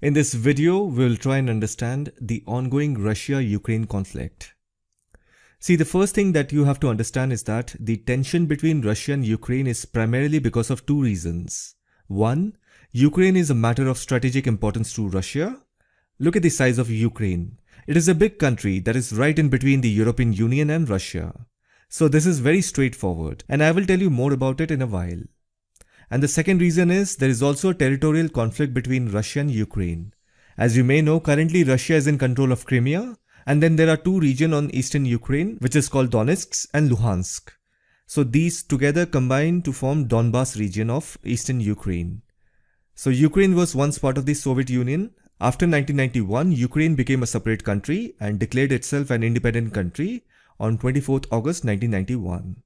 In this video, we'll try and understand the ongoing Russia-Ukraine conflict. See, the first thing that you have to understand is that the tension between Russia and Ukraine is primarily because of two reasons. One, Ukraine is a matter of strategic importance to Russia. Look at the size of Ukraine. It is a big country that is right in between the European Union and Russia. So this is very straightforward, and I will tell you more about it in a while. And the second reason is there is also a territorial conflict between Russia and Ukraine. As you may know, currently Russia is in control of Crimea, and then there are two regions on eastern Ukraine, which is called Donetsk and Luhansk. So these together combine to form Donbas region of eastern Ukraine. So Ukraine was once part of the Soviet Union. After 1991, Ukraine became a separate country and declared itself an independent country on 24th August 1991.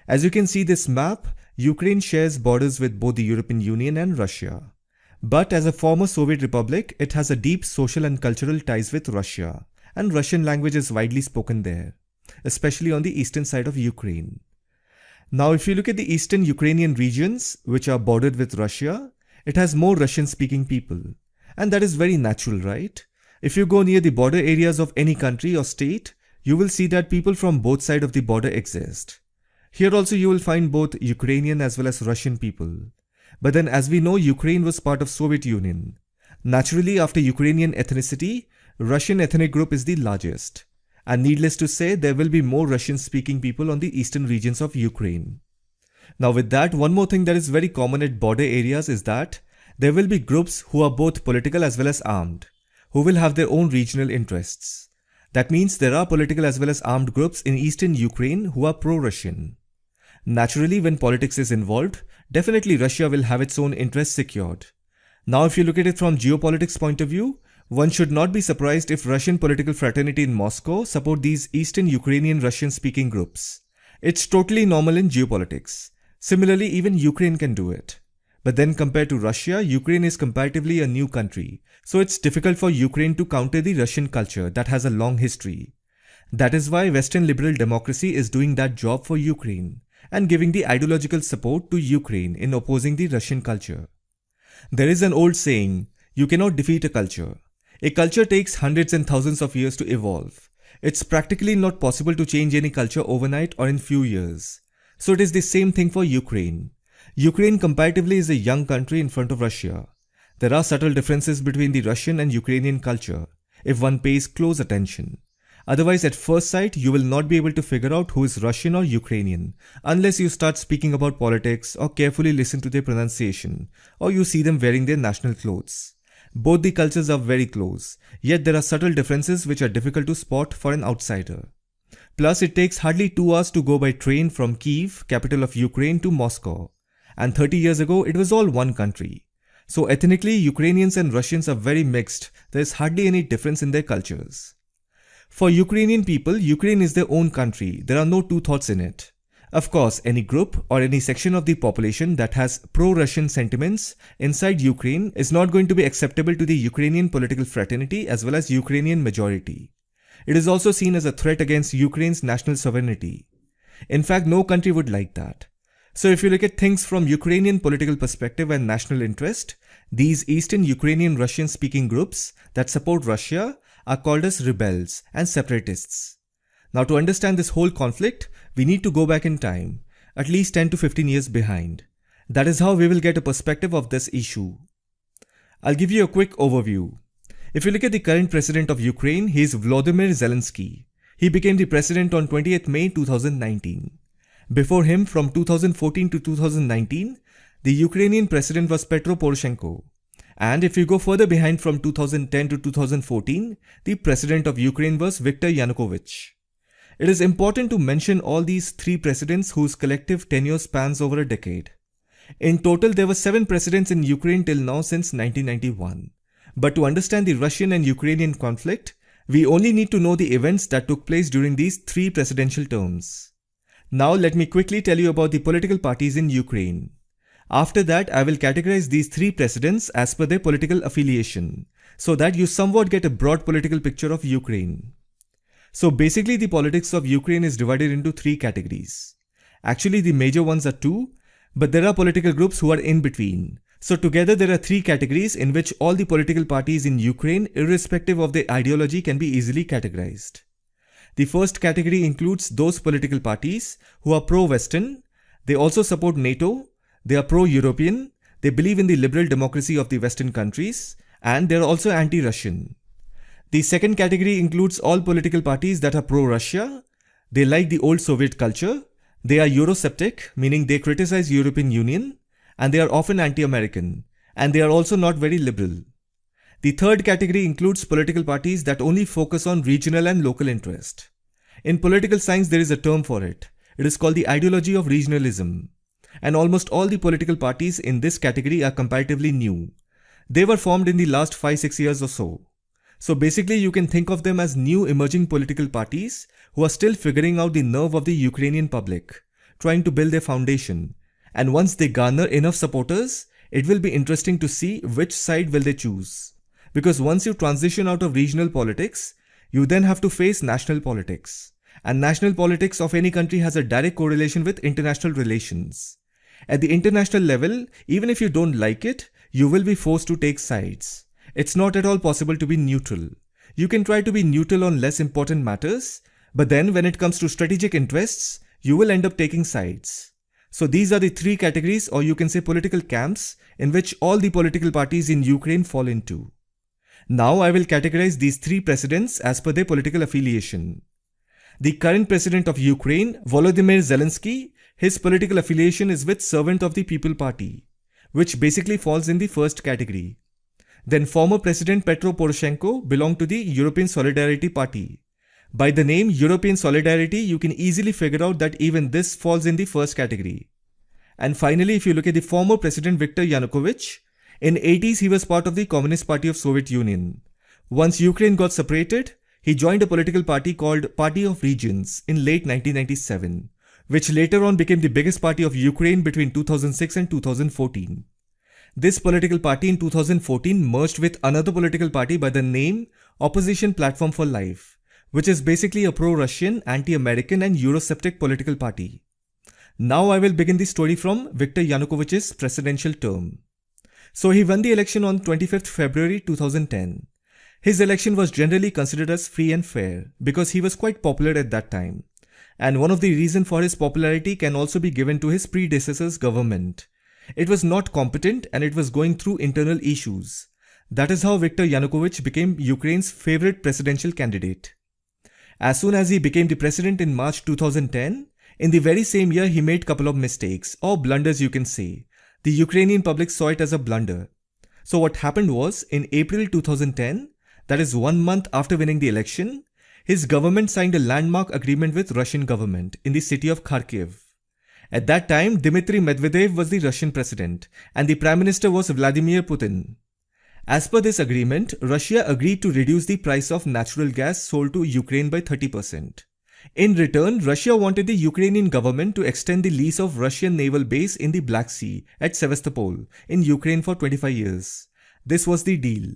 As you can see this map, Ukraine shares borders with both the European Union and Russia. But as a former Soviet republic, it has a deep social and cultural ties with Russia, and Russian language is widely spoken there, especially on the eastern side of Ukraine. Now, if you look at the eastern Ukrainian regions, which are bordered with Russia, it has more Russian-speaking people. And that is very natural, right? If you go near the border areas of any country or state, you will see that people from both sides of the border exist. Here also you will find both Ukrainian as well as Russian people. But then as we know, Ukraine was part of Soviet Union. Naturally, after Ukrainian ethnicity, Russian ethnic group is the largest. And needless to say, there will be more Russian-speaking people on the eastern regions of Ukraine. Now with that, one more thing that is very common at border areas is that there will be groups who are both political as well as armed, who will have their own regional interests. That means there are political as well as armed groups in eastern Ukraine who are pro-Russian. Naturally, when politics is involved, definitely Russia will have its own interests secured. Now if you look at it from geopolitics point of view, one should not be surprised if Russian political fraternity in Moscow support these eastern Ukrainian Russian-speaking groups. It's totally normal in geopolitics. Similarly, even Ukraine can do it. But then compared to Russia, Ukraine is comparatively a new country, so it's difficult for Ukraine to counter the Russian culture that has a long history. That is why Western liberal democracy is doing that job for Ukraine and giving the ideological support to Ukraine in opposing the Russian culture. There is an old saying, you cannot defeat a culture. A culture takes hundreds and thousands of years to evolve. It's practically not possible to change any culture overnight or in few years. So it is the same thing for Ukraine. Ukraine comparatively is a young country in front of Russia. There are subtle differences between the Russian and Ukrainian culture, if one pays close attention. Otherwise, at first sight, you will not be able to figure out who is Russian or Ukrainian, unless you start speaking about politics or carefully listen to their pronunciation, or you see them wearing their national clothes. Both the cultures are very close, yet there are subtle differences which are difficult to spot for an outsider. Plus, it takes hardly 2 hours to go by train from Kyiv, capital of Ukraine, to Moscow. And 30 years ago, it was all one country. So ethnically, Ukrainians and Russians are very mixed. There is hardly any difference in their cultures. For Ukrainian people, Ukraine is their own country. There are no two thoughts in it. Of course, any group or any section of the population that has pro-Russian sentiments inside Ukraine is not going to be acceptable to the Ukrainian political fraternity as well as Ukrainian majority. It is also seen as a threat against Ukraine's national sovereignty. In fact, no country would like that. So if you look at things from Ukrainian political perspective and national interest, these Eastern Ukrainian Russian-speaking groups that support Russia are called as rebels and separatists. Now to understand this whole conflict, we need to go back in time, at least 10 to 15 years behind. That is how we will get a perspective of this issue. I'll give you a quick overview. If you look at the current president of Ukraine, he is Volodymyr Zelenskyy. He became the president on 20th May 2019. Before him, from 2014 to 2019, the Ukrainian president was Petro Poroshenko. And if you go further behind from 2010 to 2014, the president of Ukraine was Viktor Yanukovych. It is important to mention all these three presidents whose collective tenure spans over a decade. In total, there were 7 presidents in Ukraine till now since 1991. But to understand the Russian and Ukrainian conflict, we only need to know the events that took place during these 3 presidential terms. Now let me quickly tell you about the political parties in Ukraine. After that, I will categorize these 3 presidents as per their political affiliation, so that you somewhat get a broad political picture of Ukraine. So basically, the politics of Ukraine is divided into 3 categories. Actually, the major ones are 2, but there are political groups who are in between. So together there are three categories in which all the political parties in Ukraine, irrespective of their ideology, can be easily categorized. The first category includes those political parties who are pro-Western, they also support NATO, they are pro-European, they believe in the liberal democracy of the Western countries, and they are also anti-Russian. The second category includes all political parties that are pro-Russia, they like the old Soviet culture, they are Eurosceptic, meaning they criticize European Union, and they are often anti-American, and they are also not very liberal. The third category includes political parties that only focus on regional and local interest. In political science, there is a term for it. It is called the ideology of regionalism. And almost all the political parties in this category are comparatively new. They were formed in the last 5-6 years or so. So basically, you can think of them as new emerging political parties who are still figuring out the nerve of the Ukrainian public, trying to build their foundation. And once they garner enough supporters, it will be interesting to see which side will they choose. Because once you transition out of regional politics, you then have to face national politics. And national politics of any country has a direct correlation with international relations. At the international level, even if you don't like it, you will be forced to take sides. It's not at all possible to be neutral. You can try to be neutral on less important matters, but then when it comes to strategic interests, you will end up taking sides. So these are the three categories, or you can say political camps, in which all the political parties in Ukraine fall into. Now I will categorize these three presidents as per their political affiliation. The current president of Ukraine, Volodymyr Zelenskyy, his political affiliation is with Servant of the People Party, which basically falls in the first category. Then former President Petro Poroshenko belonged to the European Solidarity Party. By the name European Solidarity, you can easily figure out that even this falls in the first category. And finally, if you look at the former President Viktor Yanukovych, in 80s he was part of the Communist Party of Soviet Union. Once Ukraine got separated, he joined a political party called Party of Regions in late 1997, which later on became the biggest party of Ukraine between 2006 and 2014. This political party in 2014 merged with another political party by the name Opposition Platform for Life, which is basically a pro-Russian, anti-American and Eurosceptic political party. Now I will begin the story from Viktor Yanukovych's presidential term. So he won the election on 25th February 2010. His election was generally considered as free and fair because he was quite popular at that time. And one of the reasons for his popularity can also be given to his predecessor's government. It was not competent and it was going through internal issues. That is how Viktor Yanukovych became Ukraine's favorite presidential candidate. As soon as he became the president in March 2010, in the very same year he made a couple of mistakes, or blunders you can say. The Ukrainian public saw it as a blunder. So what happened was, in April 2010, that is 1 month after winning the election, his government signed a landmark agreement with Russian government in the city of Kharkiv. At that time, Dmitry Medvedev was the Russian president and the prime minister was Vladimir Putin. As per this agreement, Russia agreed to reduce the price of natural gas sold to Ukraine by 30%. In return, Russia wanted the Ukrainian government to extend the lease of Russian naval base in the Black Sea at Sevastopol in Ukraine for 25 years. This was the deal.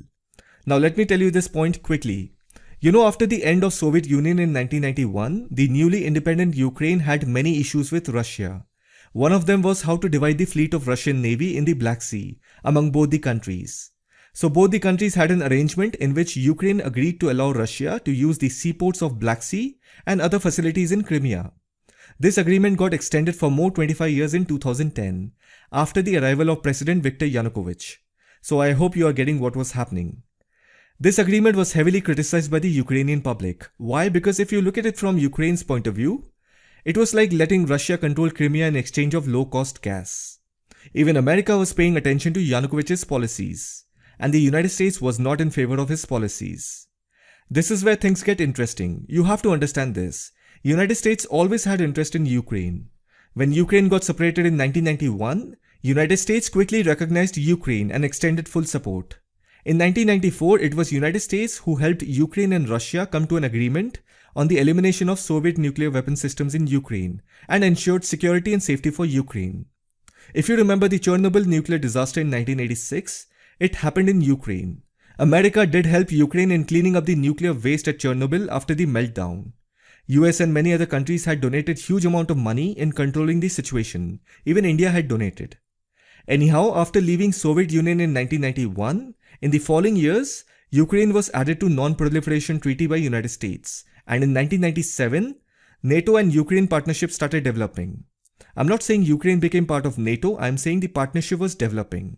Now let me tell you this point quickly. You know, after the end of Soviet Union in 1991, the newly independent Ukraine had many issues with Russia. One of them was how to divide the fleet of Russian Navy in the Black Sea among both the countries. So both the countries had an arrangement in which Ukraine agreed to allow Russia to use the seaports of Black Sea and other facilities in Crimea. This agreement got extended for more 25 years in 2010 after the arrival of President Viktor Yanukovych. So I hope you are getting what was happening. This agreement was heavily criticized by the Ukrainian public. Why? Because if you look at it from Ukraine's point of view, it was like letting Russia control Crimea in exchange of low-cost gas. Even America was paying attention to Yanukovych's policies, and the United States was not in favor of his policies. This is where things get interesting. You have to understand this. United States always had interest in Ukraine. When Ukraine got separated in 1991, United States quickly recognized Ukraine and extended full support. In 1994, it was United States who helped Ukraine and Russia come to an agreement on the elimination of Soviet nuclear weapon systems in Ukraine and ensured security and safety for Ukraine. If you remember the Chernobyl nuclear disaster in 1986, it happened in Ukraine. America did help Ukraine in cleaning up the nuclear waste at Chernobyl after the meltdown. US and many other countries had donated huge amount of money in controlling the situation. Even India had donated. Anyhow, after leaving Soviet Union in 1991, in the following years, Ukraine was added to Non-Proliferation Treaty by United States, and in 1997, NATO and Ukraine partnership started developing. I'm not saying Ukraine became part of NATO, I'm saying the partnership was developing.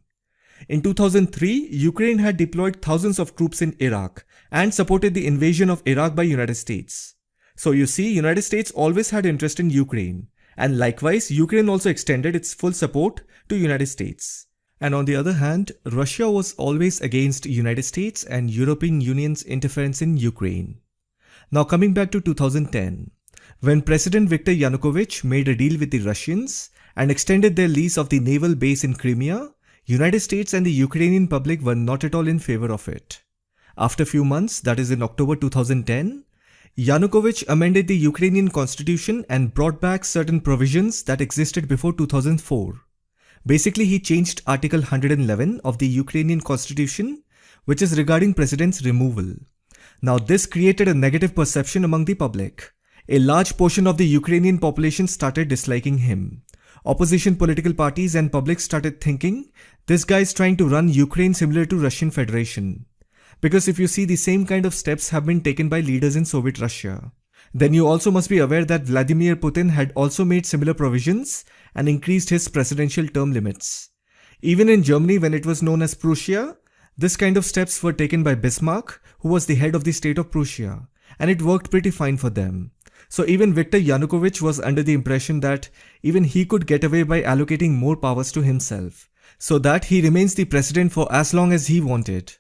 In 2003, Ukraine had deployed thousands of troops in Iraq and supported the invasion of Iraq by United States. So you see, United States always had interest in Ukraine, and likewise, Ukraine also extended its full support to United States. And on the other hand, Russia was always against United States and European Union's interference in Ukraine. Now coming back to 2010, when President Viktor Yanukovych made a deal with the Russians and extended their lease of the naval base in Crimea, United States and the Ukrainian public were not at all in favor of it. After a few months, that is in October 2010, Yanukovych amended the Ukrainian constitution and brought back certain provisions that existed before 2004. Basically, he changed Article 111 of the Ukrainian constitution, which is regarding president's removal. Now, this created a negative perception among the public. A large portion of the Ukrainian population started disliking him. Opposition political parties and public started thinking, this guy is trying to run Ukraine similar to Russian Federation. Because if you see, the same kind of steps have been taken by leaders in Soviet Russia. Then you also must be aware that Vladimir Putin had also made similar provisions and increased his presidential term limits. Even in Germany, when it was known as Prussia, this kind of steps were taken by Bismarck, who was the head of the state of Prussia, and it worked pretty fine for them. So even Viktor Yanukovych was under the impression that even he could get away by allocating more powers to himself, so that he remains the president for as long as he wanted.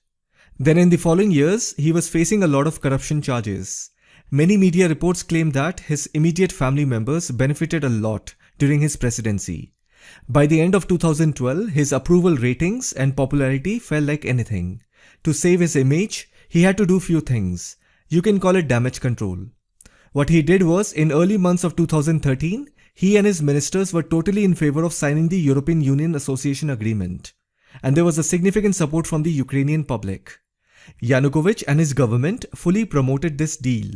Then in the following years, he was facing a lot of corruption charges. Many media reports claim that his immediate family members benefited a lot during his presidency. By the end of 2012, his approval ratings and popularity fell like anything. To save his image, he had to do few things. You can call it damage control. What he did was, in early months of 2013, he and his ministers were totally in favor of signing the European Union Association Agreement. And there was a significant support from the Ukrainian public. Yanukovych and his government fully promoted this deal.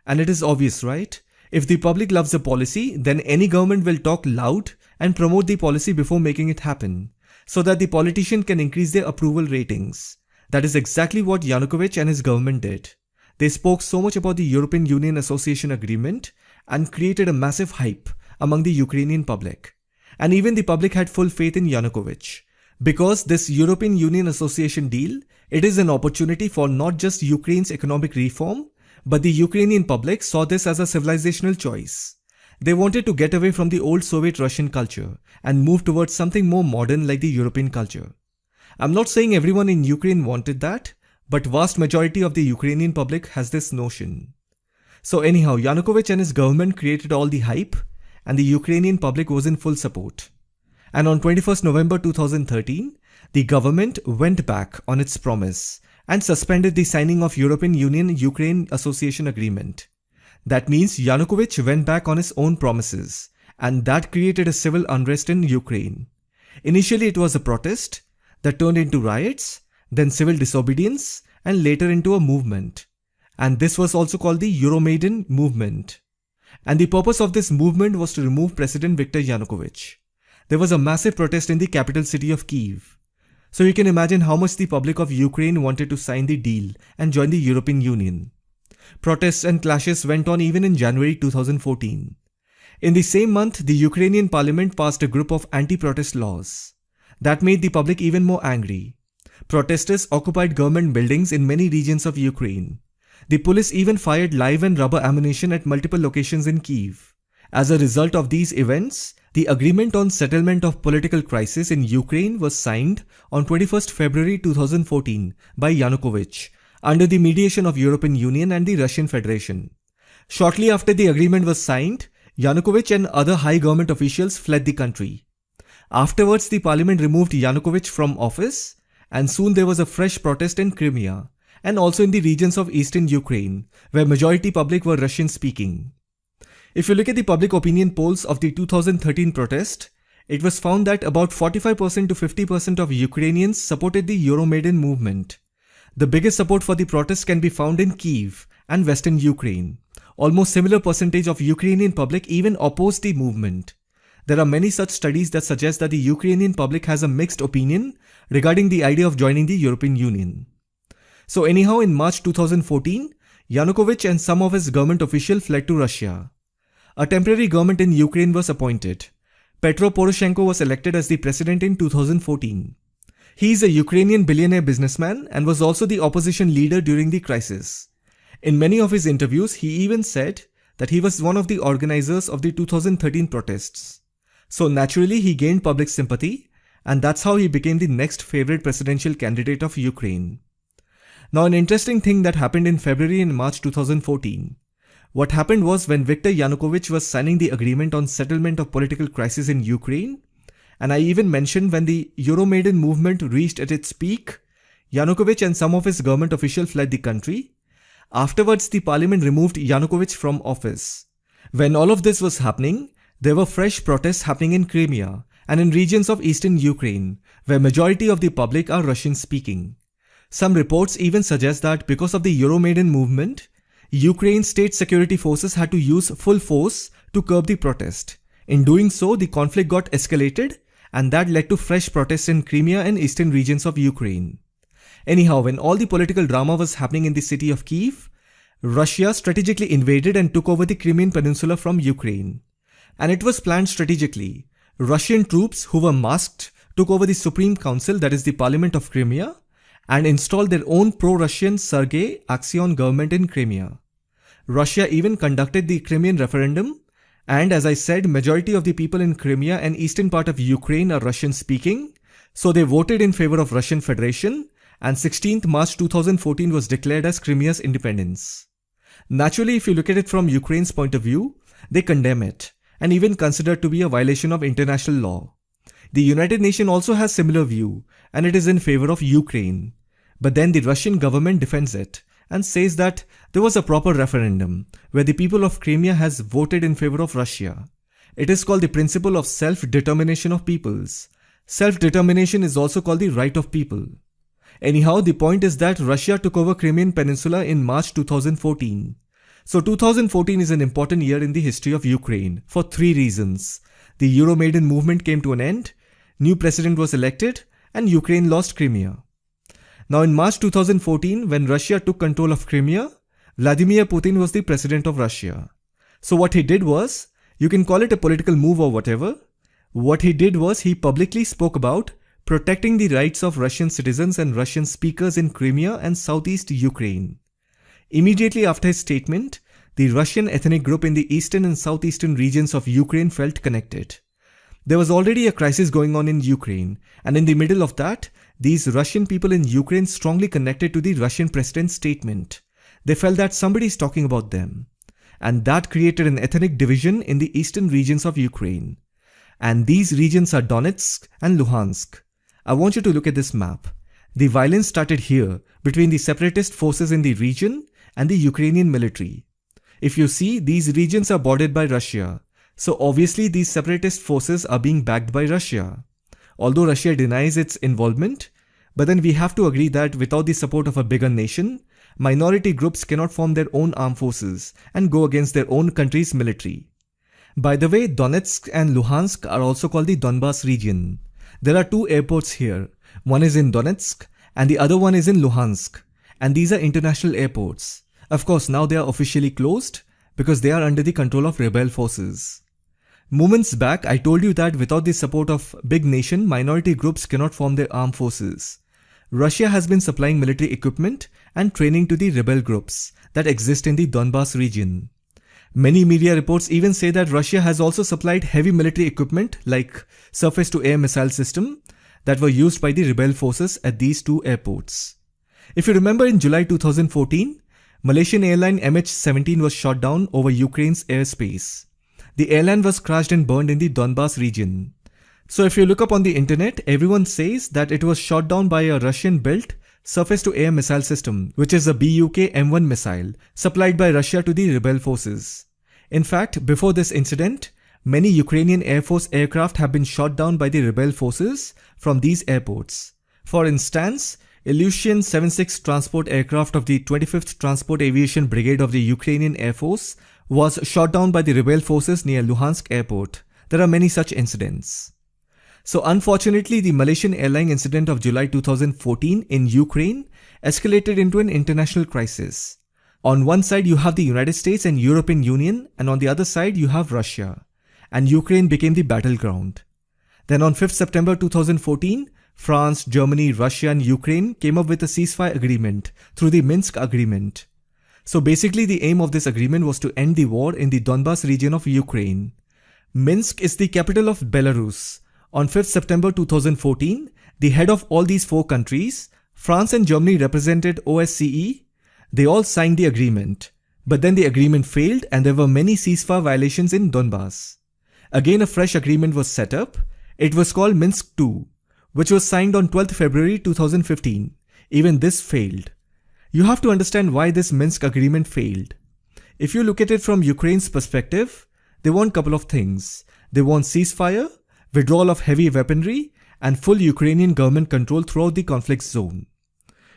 And it is obvious, right? If the public loves a policy, then any government will talk loud and promote the policy before making it happen, so that the politician can increase their approval ratings. That is exactly what Yanukovych and his government did. They spoke so much about the European Union Association Agreement and created a massive hype among the Ukrainian public. And even the public had full faith in Yanukovych. Because this European Union Association deal, it is an opportunity for not just Ukraine's economic reform, but the Ukrainian public saw this as a civilizational choice. They wanted to get away from the old Soviet Russian culture and move towards something more modern like the European culture. I'm not saying everyone in Ukraine wanted that, but vast majority of the Ukrainian public has this notion. So anyhow, Yanukovych and his government created all the hype, and the Ukrainian public was in full support. And on 21st November 2013, the government went back on its promise and suspended the signing of European Union-Ukraine Association Agreement. That means Yanukovych went back on his own promises, and that created a civil unrest in Ukraine. Initially it was a protest that turned into riots, then civil disobedience, and later into a movement. And this was also called the Euromaidan movement. And the purpose of this movement was to remove President Viktor Yanukovych. There was a massive protest in the capital city of Kyiv. So you can imagine how much the public of Ukraine wanted to sign the deal and join the European Union. Protests and clashes went on even in January 2014. In the same month, the Ukrainian parliament passed a group of anti-protest laws. That made the public even more angry. Protesters occupied government buildings in many regions of Ukraine. The police even fired live and rubber ammunition at multiple locations in Kyiv. As a result of these events, the Agreement on Settlement of Political Crisis in Ukraine was signed on 21st February 2014 by Yanukovych under the mediation of European Union and the Russian Federation. Shortly after the agreement was signed, Yanukovych and other high government officials fled the country. Afterwards, the parliament removed Yanukovych from office, and soon there was a fresh protest in Crimea, and also in the regions of eastern Ukraine, where majority public were Russian-speaking. If you look at the public opinion polls of the 2013 protest, it was found that about 45% to 50% of Ukrainians supported the Euromaidan movement. The biggest support for the protest can be found in Kyiv and western Ukraine. Almost similar percentage of Ukrainian public even opposed the movement. There are many such studies that suggest that the Ukrainian public has a mixed opinion regarding the idea of joining the European Union. So anyhow, in March 2014, Yanukovych and some of his government officials fled to Russia. A temporary government in Ukraine was appointed. Petro Poroshenko was elected as the president in 2014. He is a Ukrainian billionaire businessman and was also the opposition leader during the crisis. In many of his interviews, he even said that he was one of the organizers of the 2013 protests. So naturally, he gained public sympathy, and that's how he became the next favorite presidential candidate of Ukraine. Now, an interesting thing that happened in February and March 2014. What happened was when Viktor Yanukovych was signing the agreement on settlement of political crisis in Ukraine, and I even mentioned when the Euromaidan movement reached at its peak, Yanukovych and some of his government officials fled the country. Afterwards, the parliament removed Yanukovych from office. When all of this was happening, there were fresh protests happening in Crimea and in regions of eastern Ukraine, where majority of the public are Russian-speaking. Some reports even suggest that because of the Euromaidan movement, Ukraine's state security forces had to use full force to curb the protest. In doing so, the conflict got escalated, and that led to fresh protests in Crimea and eastern regions of Ukraine. Anyhow, when all the political drama was happening in the city of Kyiv, Russia strategically invaded and took over the Crimean Peninsula from Ukraine. And it was planned strategically. Russian troops who were masked took over the Supreme Council, that is the Parliament of Crimea, and installed their own pro-Russian Sergei Aksion government in Crimea. Russia even conducted the Crimean referendum, and as I said, majority of the people in Crimea and eastern part of Ukraine are Russian-speaking, so they voted in favor of Russian Federation, and 16th March 2014 was declared as Crimea's independence. Naturally, if you look at it from Ukraine's point of view, they condemn it, and even consider it to be a violation of international law. The United Nations also has similar view, and it is in favor of Ukraine. But then the Russian government defends it, and says that there was a proper referendum where the people of Crimea has voted in favor of Russia. It is called the principle of self-determination of peoples. Self-determination is also called the right of people. Anyhow, the point is that Russia took over Crimean Peninsula in March 2014. So 2014 is an important year in the history of Ukraine for 3 reasons. The Euromaidan movement came to an end, new president was elected, and Ukraine lost Crimea. Now in March 2014, when Russia took control of Crimea, Vladimir Putin was the president of Russia. So what he did was, you can call it a political move or whatever. What he did was he publicly spoke about protecting the rights of Russian citizens and Russian speakers in Crimea and southeast Ukraine. Immediately after his statement, the Russian ethnic group in the eastern and southeastern regions of Ukraine felt connected. There was already a crisis going on in Ukraine, and in the middle of that, these Russian people in Ukraine strongly connected to the Russian president's statement. They felt that somebody is talking about them. And that created an ethnic division in the eastern regions of Ukraine. And these regions are Donetsk and Luhansk. I want you to look at this map. The violence started here between the separatist forces in the region and the Ukrainian military. If you see, these regions are bordered by Russia. So obviously these separatist forces are being backed by Russia. Although Russia denies its involvement, but then we have to agree that without the support of a bigger nation, minority groups cannot form their own armed forces and go against their own country's military. By the way, Donetsk and Luhansk are also called the Donbas region. There are 2 airports here. One is in Donetsk and the other one is in Luhansk. And these are international airports. Of course, now they are officially closed because they are under the control of rebel forces. Moments back, I told you that without the support of big nation, minority groups cannot form their armed forces. Russia has been supplying military equipment and training to the rebel groups that exist in the Donbas region. Many media reports even say that Russia has also supplied heavy military equipment like surface-to-air missile system that were used by the rebel forces at these 2 airports. If you remember, in July 2014, Malaysian airline MH17 was shot down over Ukraine's airspace. The airline was crashed and burned in the Donbas region. So if you look up on the internet, everyone says that it was shot down by a Russian-built surface-to-air missile system, which is a Buk M1 missile supplied by Russia to the rebel forces. In fact, before this incident, many Ukrainian Air Force aircraft have been shot down by the rebel forces from these airports. For instance, Ilyushin 76 transport aircraft of the 25th Transport Aviation Brigade of the Ukrainian Air Force was shot down by the rebel forces near Luhansk airport, there are many such incidents. So unfortunately, the Malaysian airline incident of July 2014 in Ukraine escalated into an international crisis. On one side, you have the United States and European Union, and on the other side, you have Russia. And Ukraine became the battleground. Then on 5th September 2014, France, Germany, Russia and Ukraine came up with a ceasefire agreement through the Minsk Agreement. So basically the aim of this agreement was to end the war in the Donbas region of Ukraine. Minsk is the capital of Belarus. On 5th September 2014, the head of all these four countries, France and Germany represented OSCE, they all signed the agreement. But then the agreement failed and there were many ceasefire violations in Donbas. Again a fresh agreement was set up. It was called Minsk II, which was signed on 12th February 2015. Even this failed. You have to understand why this Minsk agreement failed. If you look at it from Ukraine's perspective, they want a couple of things. They want ceasefire, withdrawal of heavy weaponry, and full Ukrainian government control throughout the conflict zone.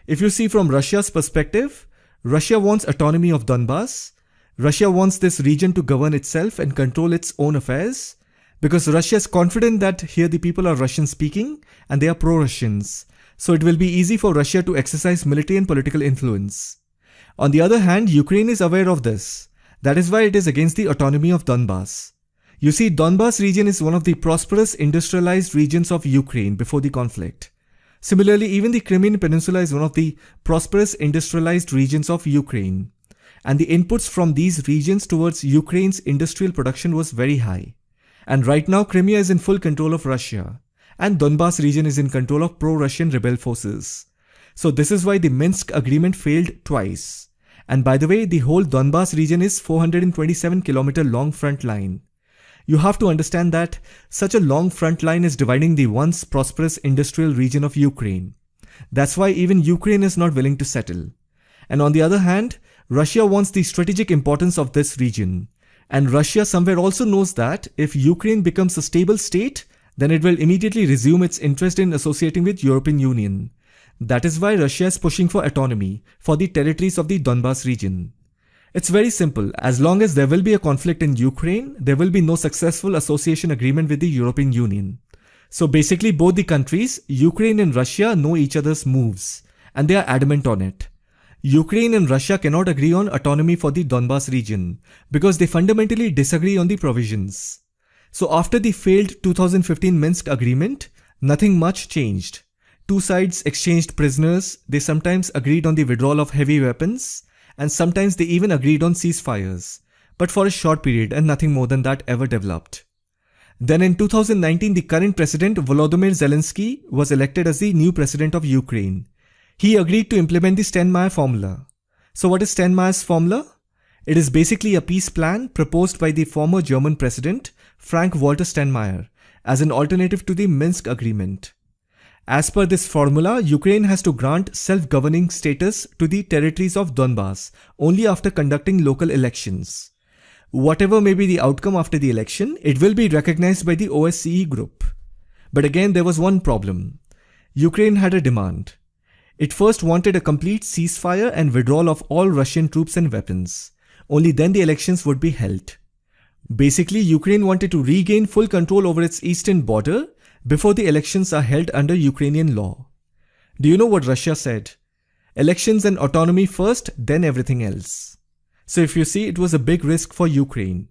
If you see from Russia's perspective, Russia wants autonomy of Donbas. Russia wants this region to govern itself and control its own affairs, because Russia is confident that here the people are Russian speaking and they are pro-Russians. So it will be easy for Russia to exercise military and political influence. On the other hand, Ukraine is aware of this. That is why it is against the autonomy of Donbas. You see, Donbas region is one of the prosperous industrialized regions of Ukraine before the conflict. Similarly, even the Crimean Peninsula is one of the prosperous industrialized regions of Ukraine. And the inputs from these regions towards Ukraine's industrial production was very high. And right now, Crimea is in full control of Russia. And Donbas region is in control of pro-Russian rebel forces. So this is why the Minsk agreement failed twice. And by the way, the whole Donbas region is 427-kilometer long front line. You have to understand that such a long front line is dividing the once prosperous industrial region of Ukraine. That's why even Ukraine is not willing to settle. And on the other hand, Russia wants the strategic importance of this region. And Russia somewhere also knows that if Ukraine becomes a stable state, then it will immediately resume its interest in associating with European Union. That is why Russia is pushing for autonomy for the territories of the Donbas region. It's very simple. As long as there will be a conflict in Ukraine, there will be no successful association agreement with the European Union. So basically both the countries, Ukraine and Russia, know each other's moves and they are adamant on it. Ukraine and Russia cannot agree on autonomy for the Donbas region because they fundamentally disagree on the provisions. So after the failed 2015 Minsk agreement, nothing much changed. Two sides exchanged prisoners, they sometimes agreed on the withdrawal of heavy weapons, and sometimes they even agreed on ceasefires, but for a short period and nothing more than that ever developed. Then in 2019, the current president Volodymyr Zelenskyy was elected as the new president of Ukraine. He agreed to implement the Steinmeier formula. So what is Steinmeier's formula? It is basically a peace plan proposed by the former German president Frank-Walter Steinmeier as an alternative to the Minsk agreement. As per this formula, Ukraine has to grant self-governing status to the territories of Donbas only after conducting local elections. Whatever may be the outcome after the election, it will be recognized by the OSCE group. But again, there was one problem. Ukraine had a demand. It first wanted a complete ceasefire and withdrawal of all Russian troops and weapons. Only then the elections would be held. Basically, Ukraine wanted to regain full control over its eastern border before the elections are held under Ukrainian law. Do you know what Russia said? Elections and autonomy first, then everything else. So if you see, it was a big risk for Ukraine.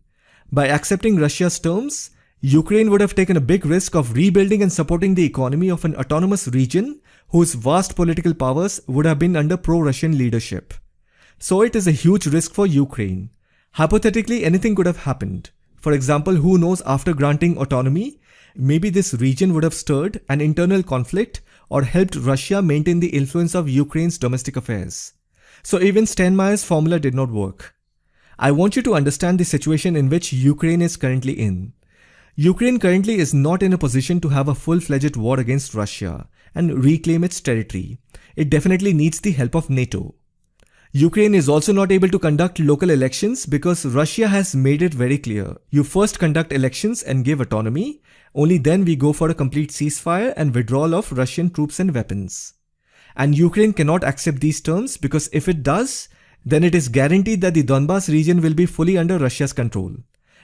By accepting Russia's terms, Ukraine would have taken a big risk of rebuilding and supporting the economy of an autonomous region whose vast political powers would have been under pro-Russian leadership. So it is a huge risk for Ukraine. Hypothetically, anything could have happened. For example, who knows, after granting autonomy, maybe this region would have stirred an internal conflict or helped Russia maintain the influence of Ukraine's domestic affairs. So even Steinmeier's formula did not work. I want you to understand the situation in which Ukraine is currently in. Ukraine currently is not in a position to have a full-fledged war against Russia and reclaim its territory. It definitely needs the help of NATO. Ukraine is also not able to conduct local elections because Russia has made it very clear. You first conduct elections and give autonomy. Only then we go for a complete ceasefire and withdrawal of Russian troops and weapons. And Ukraine cannot accept these terms because if it does, then it is guaranteed that the Donbas region will be fully under Russia's control.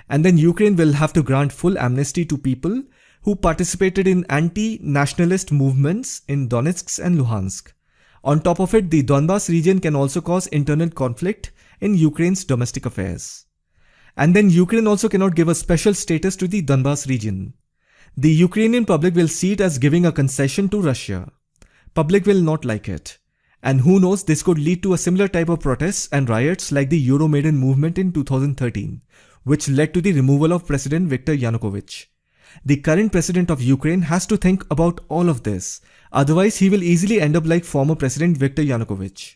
And then Ukraine will have to grant full amnesty to people who participated in anti-nationalist movements in Donetsk and Luhansk. On top of it, the Donbas region can also cause internal conflict in Ukraine's domestic affairs. And then Ukraine also cannot give a special status to the Donbas region. The Ukrainian public will see it as giving a concession to Russia. Public will not like it. And who knows, this could lead to a similar type of protests and riots like the Euromaidan movement in 2013, which led to the removal of President Viktor Yanukovych. The current president of Ukraine has to think about all of this, otherwise he will easily end up like former President Viktor Yanukovych.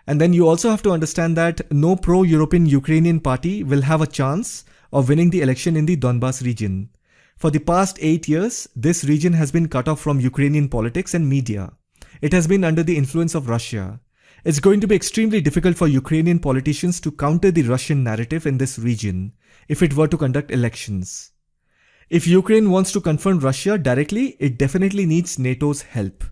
And then you also have to understand that no pro-European Ukrainian party will have a chance of winning the election in the Donbas region. For the past 8 years, this region has been cut off from Ukrainian politics and media. It has been under the influence of Russia. It's going to be extremely difficult for Ukrainian politicians to counter the Russian narrative in this region if it were to conduct elections. If Ukraine wants to confront Russia directly, it definitely needs NATO's help.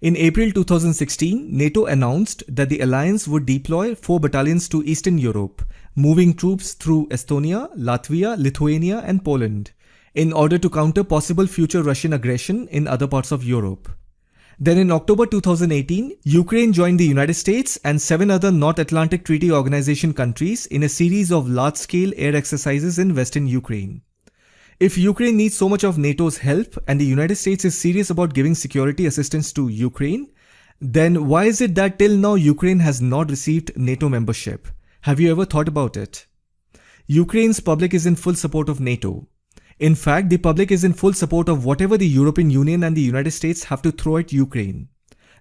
In April 2016, NATO announced that the alliance would deploy 4 battalions to Eastern Europe, moving troops through Estonia, Latvia, Lithuania and Poland, in order to counter possible future Russian aggression in other parts of Europe. Then in October 2018, Ukraine joined the United States and 7 other North Atlantic Treaty Organization countries in a series of large-scale air exercises in western Ukraine. If Ukraine needs so much of NATO's help and the United States is serious about giving security assistance to Ukraine, then why is it that till now Ukraine has not received NATO membership? Have you ever thought about it? Ukraine's public is in full support of NATO. In fact, the public is in full support of whatever the European Union and the United States have to throw at Ukraine.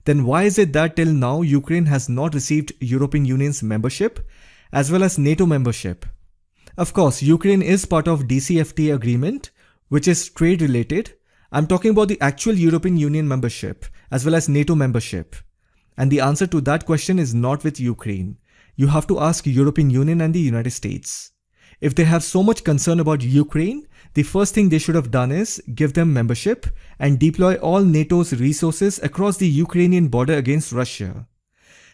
Then why is it that till now Ukraine has not received European Union's membership as well as NATO membership? Of course, Ukraine is part of DCFTA agreement, which is trade related. I'm talking about the actual European Union membership as well as NATO membership. And the answer to that question is not with Ukraine. You have to ask European Union and the United States. If they have so much concern about Ukraine, the first thing they should have done is give them membership and deploy all NATO's resources across the Ukrainian border against Russia.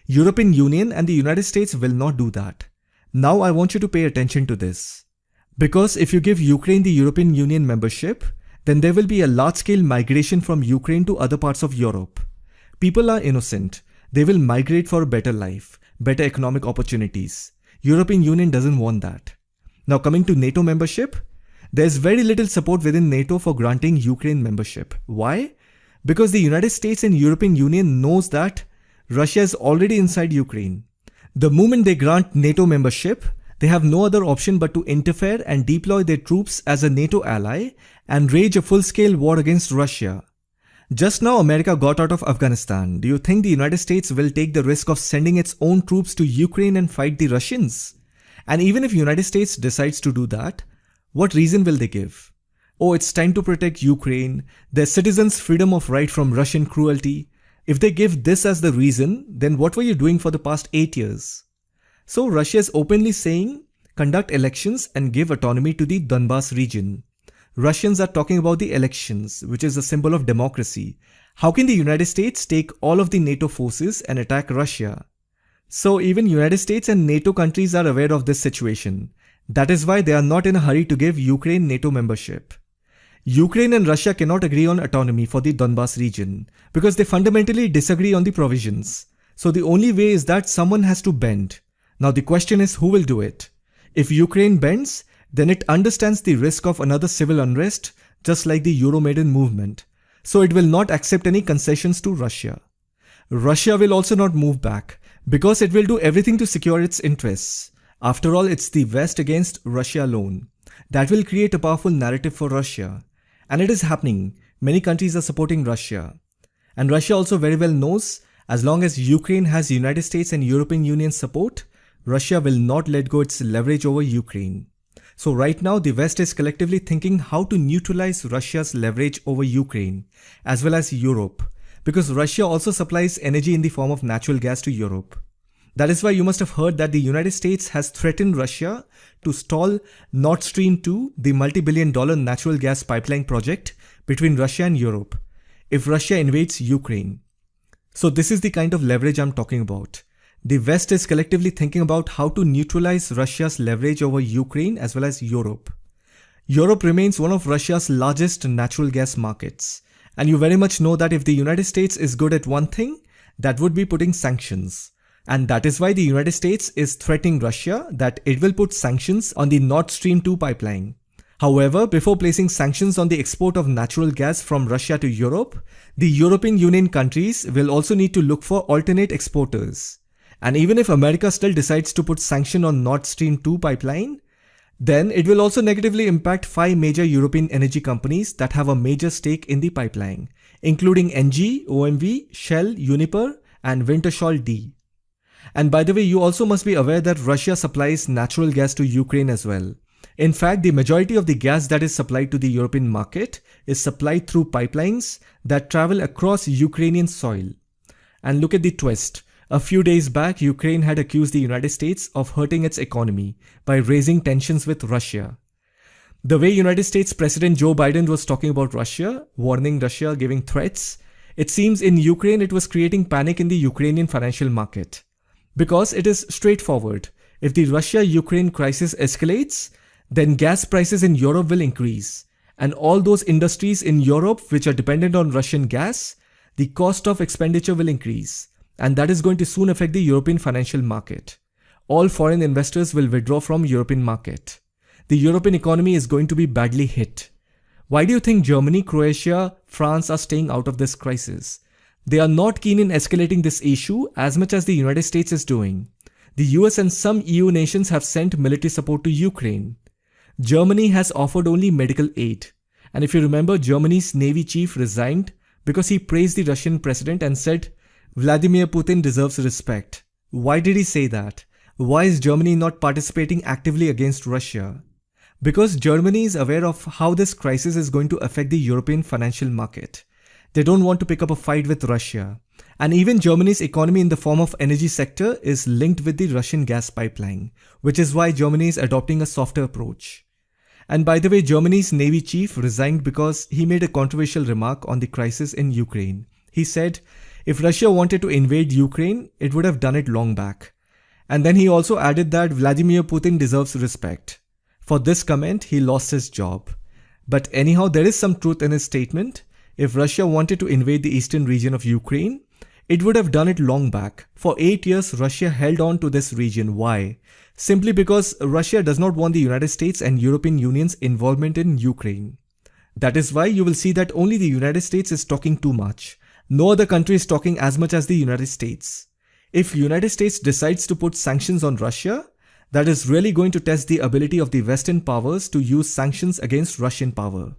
European Union and the United States will not do that. Now I want you to pay attention to this. Because if you give Ukraine the European Union membership, then there will be a large-scale migration from Ukraine to other parts of Europe. People are innocent. They will migrate for a better life, better economic opportunities. European Union doesn't want that. Now coming to NATO membership, there's very little support within NATO for granting Ukraine membership. Why? Because the United States and European Union knows that Russia is already inside Ukraine. The moment they grant NATO membership, they have no other option but to interfere and deploy their troops as a NATO ally and wage a full-scale war against Russia. Just now America got out of Afghanistan. Do you think the United States will take the risk of sending its own troops to Ukraine and fight the Russians? And even if the United States decides to do that, what reason will they give? Oh, it's time to protect Ukraine, their citizens' freedom of right from Russian cruelty. If they give this as the reason, then what were you doing for the past 8 years? So Russia is openly saying, conduct elections and give autonomy to the Donbas region. Russians are talking about the elections, which is a symbol of democracy. How can the United States take all of the NATO forces and attack Russia? So even United States and NATO countries are aware of this situation. That is why they are not in a hurry to give Ukraine NATO membership. Ukraine and Russia cannot agree on autonomy for the Donbas region because they fundamentally disagree on the provisions. So the only way is that someone has to bend. Now the question is who will do it? If Ukraine bends, then it understands the risk of another civil unrest just like the Euromaidan movement. So it will not accept any concessions to Russia. Russia will also not move back because it will do everything to secure its interests. After all, it's the West against Russia alone. That will create a powerful narrative for Russia. And it is happening. Many countries are supporting Russia. And Russia also very well knows as long as Ukraine has United States and European Union support, Russia will not let go its leverage over Ukraine. So right now the West is collectively thinking how to neutralize Russia's leverage over Ukraine as well as Europe, because Russia also supplies energy in the form of natural gas to Europe. That is why you must have heard that the United States has threatened Russia to stall Nord Stream 2, the multi-billion-dollar natural gas pipeline project between Russia and Europe, if Russia invades Ukraine. So this is the kind of leverage I'm talking about. The West is collectively thinking about how to neutralize Russia's leverage over Ukraine as well as Europe. Europe remains one of Russia's largest natural gas markets. And you very much know that if the United States is good at one thing, that would be putting sanctions. And that is why the United States is threatening Russia that it will put sanctions on the Nord Stream 2 pipeline. However, before placing sanctions on the export of natural gas from Russia to Europe, the European Union countries will also need to look for alternate exporters. And even if America still decides to put sanction on Nord Stream 2 pipeline, then it will also negatively impact 5 major European energy companies that have a major stake in the pipeline, including ENGIE, OMV, Shell, Uniper, and Wintershall Dea. And by the way, you also must be aware that Russia supplies natural gas to Ukraine as well. In fact, the majority of the gas that is supplied to the European market is supplied through pipelines that travel across Ukrainian soil. And look at the twist. A few days back, Ukraine had accused the United States of hurting its economy by raising tensions with Russia. The way United States President Joe Biden was talking about Russia, warning Russia, giving threats, it seems in Ukraine it was creating panic in the Ukrainian financial market. Because it is straightforward. If the Russia-Ukraine crisis escalates, then gas prices in Europe will increase. And all those industries in Europe which are dependent on Russian gas, the cost of expenditure will increase. And that is going to soon affect the European financial market. All foreign investors will withdraw from European market. The European economy is going to be badly hit. Why do you think Germany, Croatia, France are staying out of this crisis? They are not keen in escalating this issue as much as the United States is doing. The US and some EU nations have sent military support to Ukraine. Germany has offered only medical aid. And if you remember, Germany's Navy chief resigned because he praised the Russian president and said, Vladimir Putin deserves respect. Why did he say that? Why is Germany not participating actively against Russia? Because Germany is aware of how this crisis is going to affect the European financial market. They don't want to pick up a fight with Russia. And even Germany's economy in the form of energy sector is linked with the Russian gas pipeline, which is why Germany is adopting a softer approach. And by the way, Germany's Navy chief resigned because he made a controversial remark on the crisis in Ukraine. He said, if Russia wanted to invade Ukraine, it would have done it long back. And then he also added that Vladimir Putin deserves respect. For this comment, he lost his job. But anyhow, there is some truth in his statement. If Russia wanted to invade the eastern region of Ukraine, it would have done it long back. For 8 years, Russia held on to this region. Why? Simply because Russia does not want the United States and European Union's involvement in Ukraine. That is why you will see that only the United States is talking too much. No other country is talking as much as the United States. If United States decides to put sanctions on Russia, that is really going to test the ability of the Western powers to use sanctions against Russian power.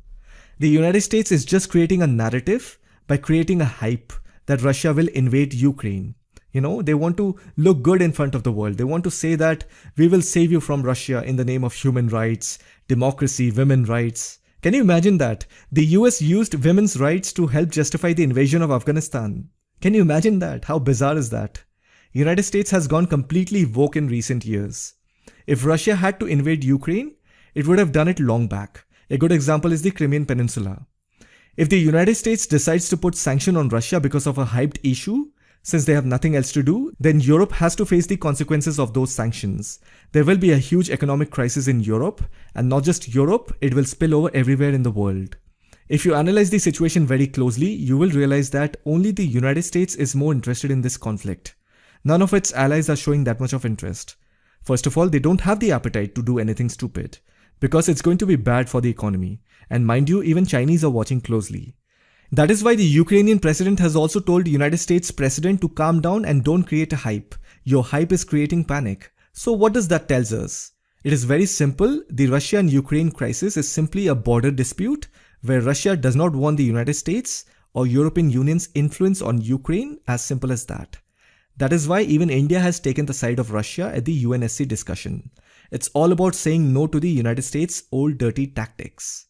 The United States is just creating a narrative by creating a hype that Russia will invade Ukraine. You know, they want to look good in front of the world. They want to say that we will save you from Russia in the name of human rights, democracy, women's rights. Can you imagine that? The US used women's rights to help justify the invasion of Afghanistan. Can you imagine that? How bizarre is that? United States has gone completely woke in recent years. If Russia had to invade Ukraine, it would have done it long back. A good example is the Crimean Peninsula. If the United States decides to put sanction on Russia because of a hyped issue, since they have nothing else to do, then Europe has to face the consequences of those sanctions. There will be a huge economic crisis in Europe, and not just Europe, it will spill over everywhere in the world. If you analyze the situation very closely, you will realize that only the United States is more interested in this conflict. None of its allies are showing that much of interest. First of all, they don't have the appetite to do anything stupid, because it's going to be bad for the economy. And mind you, even Chinese are watching closely. That is why the Ukrainian president has also told the United States president to calm down and don't create a hype. Your hype is creating panic. So what does that tell us? It is very simple. The Russia and Ukraine crisis is simply a border dispute where Russia does not want the United States or European Union's influence on Ukraine, as simple as that. That is why even India has taken the side of Russia at the UNSC discussion. It's all about saying no to the United States' old dirty tactics.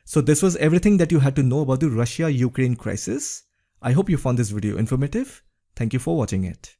So this was everything that you had to know about the Russia-Ukraine crisis. I hope you found this video informative. Thank you for watching it.